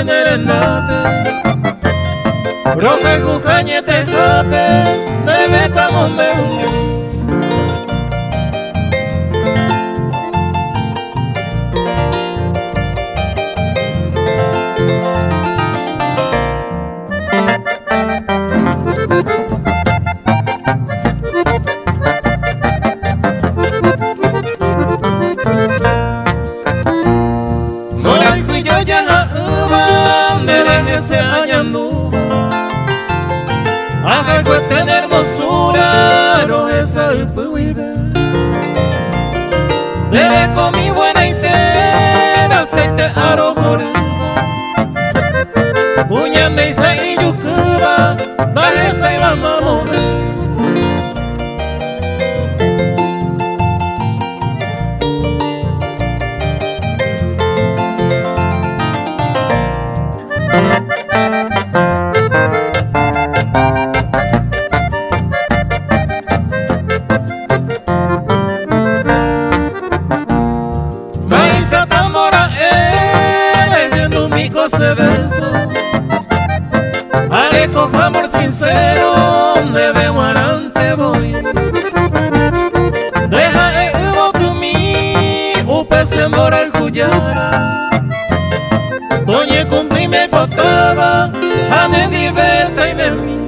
nerendate Rope gujañe te jape Debe tamombe se añandu Haga cuete de hermosura Roesa el puibe Bebe con mi buena itera Aceite arojora Puñande y se y yucuba Dale se va mamore se beso Haré con amor sincero Debe guarante voy Deja evo tu mi Upe se mora el cuyara Doñe cumplime potaba Ane diventa y me